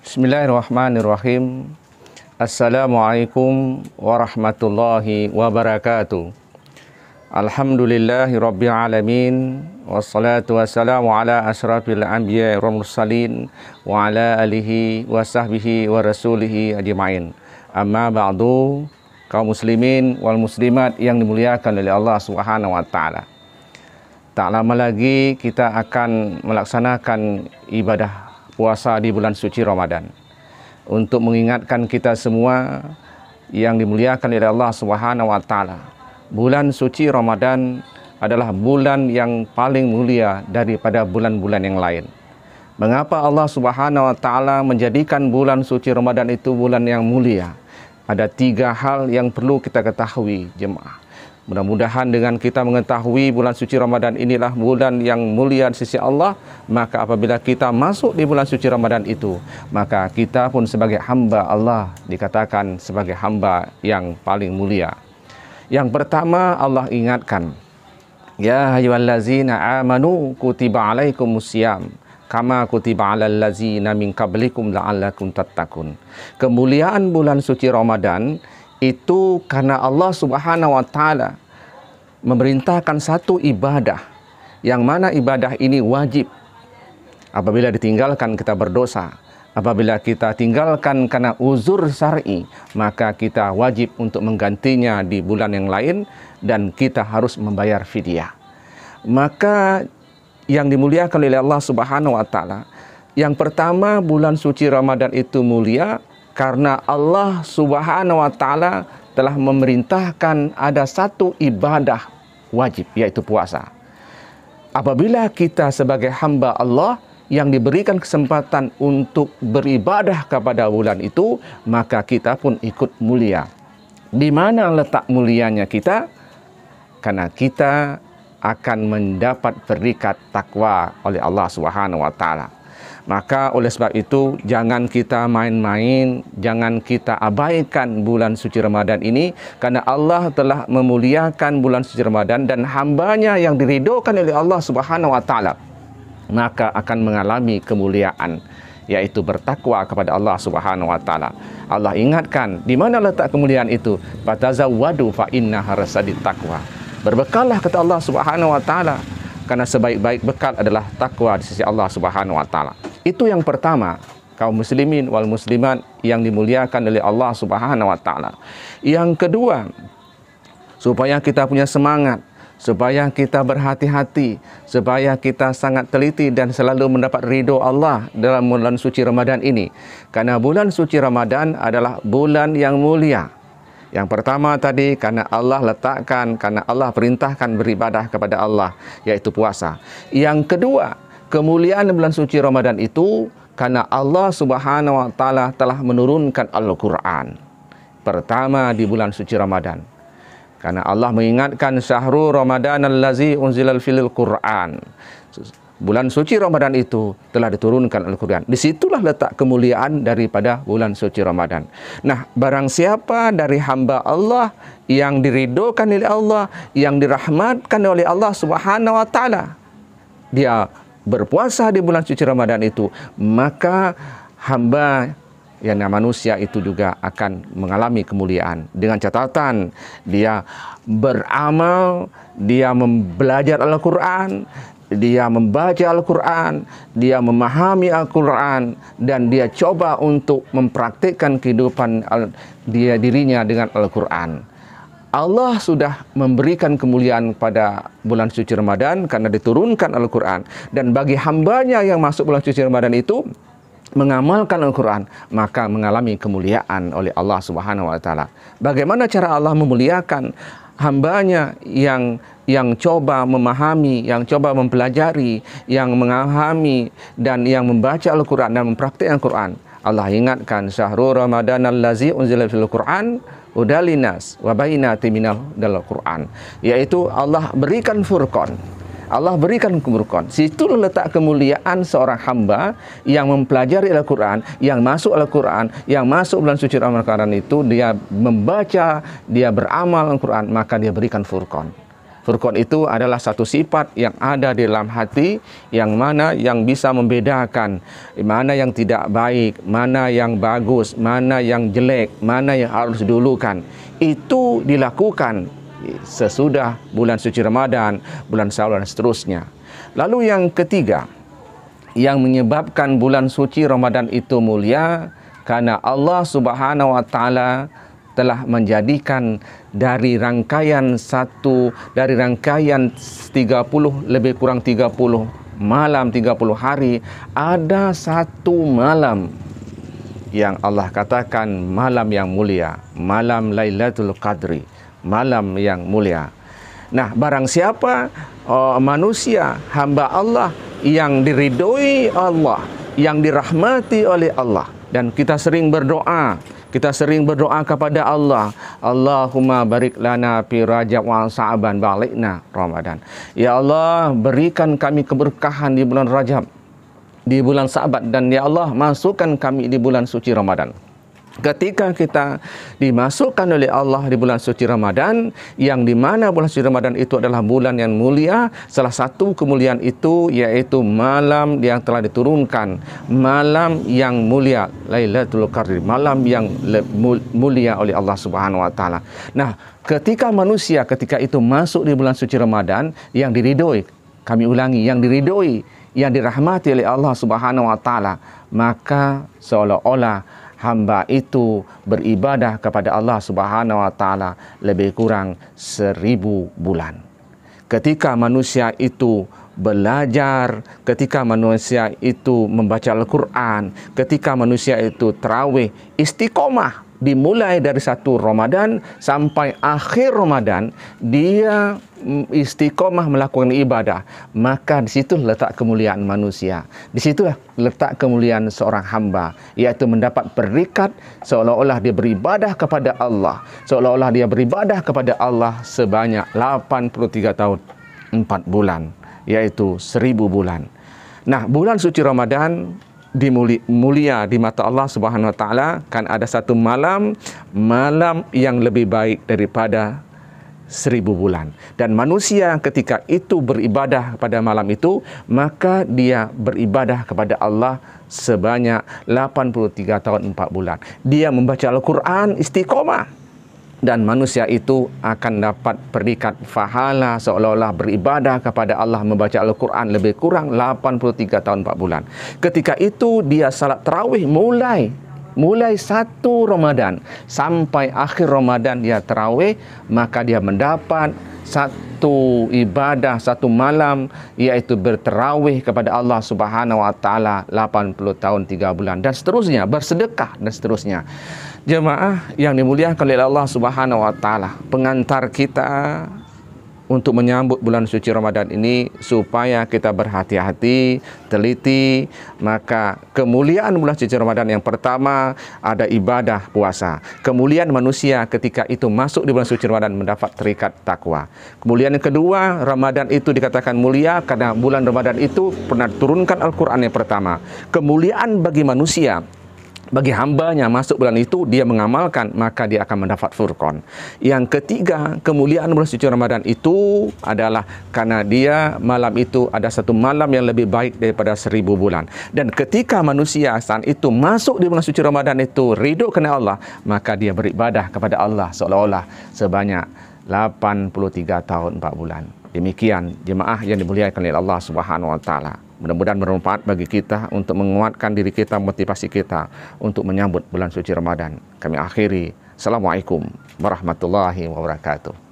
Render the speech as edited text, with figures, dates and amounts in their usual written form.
Bismillahirrahmanirrahim. Assalamualaikum warahmatullahi wabarakatuh. Alhamdulillahi rabbil alamin. Wassalatu wassalamu ala asyrafil anbiya wal mursalin wa ala alihi wa sahbihi wa rasulihi ajma'in. Amma ba'du, kaum muslimin wal muslimat yang dimuliakan oleh Allah Subhanahu wa taala. Tak lama lagi kita akan melaksanakan ibadah puasa di bulan suci Ramadan. Untuk mengingatkan kita semua yang dimuliakan oleh Allah Subhanahu wa taala, bulan suci Ramadan adalah bulan yang paling mulia daripada bulan-bulan yang lain. Mengapa Allah Subhanahu wa taala menjadikan bulan suci Ramadan itu bulan yang mulia? Ada 3 hal yang perlu kita ketahui, jemaah. Mudah-mudahan dengan kita mengetahui bulan suci Ramadan inilah bulan yang mulia di sisi Allah, maka apabila kita masuk di bulan suci Ramadan itu, maka kita pun sebagai hamba Allah dikatakan sebagai hamba yang paling mulia. Yang pertama, Allah ingatkan, ya ayyuhallazina amanu kutiba alaikumusiyam kama kutiba alal ladzina min qablikum la'allakum tattaqun. Kemuliaan bulan suci Ramadan itu karena Allah Subhanahu wa taala memerintahkan satu ibadah, yang mana ibadah ini wajib. Apabila ditinggalkan kita berdosa. Apabila kita tinggalkan karena uzur syar'i, maka kita wajib untuk menggantinya di bulan yang lain dan kita harus membayar fidyah. Maka yang dimuliakan oleh Allah Subhanahu wa taala, yang pertama, bulan suci Ramadan itu mulia karena Allah Subhanahu wa taala telah memerintahkan ada satu ibadah wajib, yaitu puasa. Apabila kita sebagai hamba Allah yang diberikan kesempatan untuk beribadah kepada bulan itu, maka kita pun ikut mulia. Di mana letak mulianya kita? Karena kita akan mendapat berikat takwa oleh Allah Subhanahu wa taala. Maka oleh sebab itu jangan kita main-main, jangan kita abaikan bulan suci Ramadan ini, karena Allah telah memuliakan bulan suci Ramadan dan hambanya yang diridhokan oleh Allah Subhanahu wa taala, maka akan mengalami kemuliaan, yaitu bertakwa kepada Allah Subhanahu wa taala. Allah ingatkan, di mana letak kemuliaan itu? Fatazawwadu fa inna harasadit taqwa. Berbekallah kata Allah Subhanahu wa taala, karena sebaik-baik bekal adalah takwa di sisi Allah Subhanahu wa taala. Itu yang pertama, kaum muslimin wal muslimat yang dimuliakan oleh Allah Subhanahu wa taala. Yang kedua, supaya kita punya semangat, supaya kita berhati-hati, supaya kita sangat teliti dan selalu mendapat ridho Allah dalam bulan suci Ramadan ini. Karena bulan suci Ramadan adalah bulan yang mulia. Yang pertama tadi, karena Allah letakkan, karena Allah perintahkan beribadah kepada Allah, yaitu puasa. Yang kedua, kemuliaan bulan suci Ramadan itu karena Allah Subhanahu wa taala telah menurunkan Al-Qur'an. Pertama di bulan suci Ramadan. Karena Allah mengingatkan syahrul Ramadan allazi unzilal filil Qur'an. Bulan suci Ramadan itu telah diturunkan Al-Quran. Disitulah letak kemuliaan daripada bulan suci Ramadan. Nah, barang siapa dari hamba Allah yang diridhokan oleh Allah, yang dirahmatkan oleh Allah Subhanahu wa taala, dia berpuasa di bulan suci Ramadan itu, maka hamba yang manusia itu juga akan mengalami kemuliaan. Dengan catatan dia beramal, dia belajar Al-Quran, dia membaca Al-Quran, dia memahami Al-Quran, dan dia coba untuk mempraktikkan kehidupan dirinya dengan Al-Quran. Allah sudah memberikan kemuliaan pada bulan suci Ramadan karena diturunkan Al-Quran. Dan bagi hambanya yang masuk bulan suci Ramadan itu mengamalkan Al-Quran, maka mengalami kemuliaan oleh Allah Subhanahu wa taala. Bagaimana cara Allah memuliakan hambanya yang coba memahami, yang coba mempelajari, yang memahami dan yang membaca Al-Quran dan mempraktikkan Al-Quran? Allah ingatkan, syahrul Ramadan allazi unzila fil Qur'an hudalinas wa bayyinatin minal Qur'an, yaitu Allah berikan furqan. Allah berikan Al-Quran. Situ letak kemuliaan seorang hamba yang mempelajari Al-Quran, yang masuk Al-Quran, yang masuk bulan suci Ramadan itu, dia membaca, dia beramal Al-Quran, maka dia berikan furqan. Furqan itu adalah satu sifat yang ada di dalam hati, yang mana yang bisa membedakan mana yang tidak baik, mana yang bagus, mana yang jelek, mana yang harus didulukan. Itu dilakukan sesudah bulan suci Ramadan, bulan Syawal dan seterusnya. Lalu yang ketiga, yang menyebabkan bulan suci Ramadan itu mulia, karena Allah Subhanahu wa taala telah menjadikan dari rangkaian 30 lebih kurang 30 malam, 30 hari, ada satu malam yang Allah katakan malam yang mulia, malam Lailatul Qadri, malam yang mulia. Nah, barang siapa manusia, hamba Allah yang diridhoi Allah, yang dirahmati oleh Allah, dan kita sering berdoa kepada Allah, Allahumma barik lana fi Rajab wa Sa'ban balikna Ramadan. Ya Allah, berikan kami keberkahan di bulan Rajab, di bulan Sa'ban, dan ya Allah, masukkan kami di bulan suci Ramadan. Ketika kita dimasukkan oleh Allah di bulan suci Ramadan, yang dimana bulan suci Ramadan itu adalah bulan yang mulia, salah satu kemuliaan itu yaitu malam yang telah diturunkan, malam yang mulia, Lailatul Qadri, malam yang mulia oleh Allah Subhanahu wa taala. Nah, ketika manusia ketika itu masuk di bulan suci Ramadan yang diridhoi, kami ulangi, yang diridhoi, yang dirahmati oleh Allah Subhanahu wa taala, maka seolah-olah hamba itu beribadah kepada Allah Subhanahu wa taala lebih kurang 1000 bulan. Ketika manusia itu belajar, ketika manusia itu membaca Al-Quran, ketika manusia itu tarawih, istiqomah, dimulai dari 1 Ramadan sampai akhir Ramadan, dia istiqomah melakukan ibadah, maka di situ letak kemuliaan manusia. Di situlah letak kemuliaan seorang hamba, yaitu mendapat berikat seolah-olah dia beribadah kepada Allah, seolah-olah dia beribadah kepada Allah sebanyak 83 tahun 4 bulan, yaitu 1000 bulan. Nah, bulan suci Ramadan mulia di mata Allah Subhanahu wa taala, kan ada satu malam yang lebih baik daripada 1000 bulan. Dan manusia ketika itu beribadah pada malam itu, maka dia beribadah kepada Allah sebanyak 83 tahun 4 bulan. Dia membaca Al-Quran istiqomah, dan manusia itu akan dapat berikat pahala seolah-olah beribadah kepada Allah membaca Al-Quran lebih kurang 83 tahun 4 bulan. Ketika itu dia salat tarawih mulai 1 Ramadan sampai akhir Ramadan dia tarawih, maka dia mendapat satu ibadah, satu malam, yaitu bertarawih kepada Allah Subhanahu wa taala 80 tahun 3 bulan, dan seterusnya, bersedekah dan seterusnya. Jemaah yang dimuliakan oleh Allah Subhanahu wa taala, pengantar kita untuk menyambut bulan suci Ramadan ini supaya kita berhati-hati, teliti. Maka kemuliaan bulan suci Ramadan yang pertama ada ibadah puasa. Kemuliaan manusia ketika itu masuk di bulan suci Ramadan mendapat terikat takwa. Kemuliaan yang kedua, Ramadan itu dikatakan mulia karena bulan Ramadan itu pernah turunkan Al-Quran yang pertama. Kemuliaan bagi manusia, bagi hambanya masuk bulan itu, dia mengamalkan, maka dia akan mendapat furqan. Yang ketiga, kemuliaan bulan suci Ramadan itu adalah karena dia malam itu ada satu malam yang lebih baik daripada 1000 bulan. Dan ketika manusia saat itu masuk di bulan suci Ramadan itu ridho kepada Allah, maka dia beribadah kepada Allah seolah-olah sebanyak 83 tahun 4 bulan. Demikian jemaah yang dimuliakan oleh Allah Subhanahu wa taala. Mudah-mudahan bermanfaat bagi kita untuk menguatkan diri kita, motivasi kita untuk menyambut bulan suci Ramadan. Kami akhiri. Assalamualaikum warahmatullahi wabarakatuh.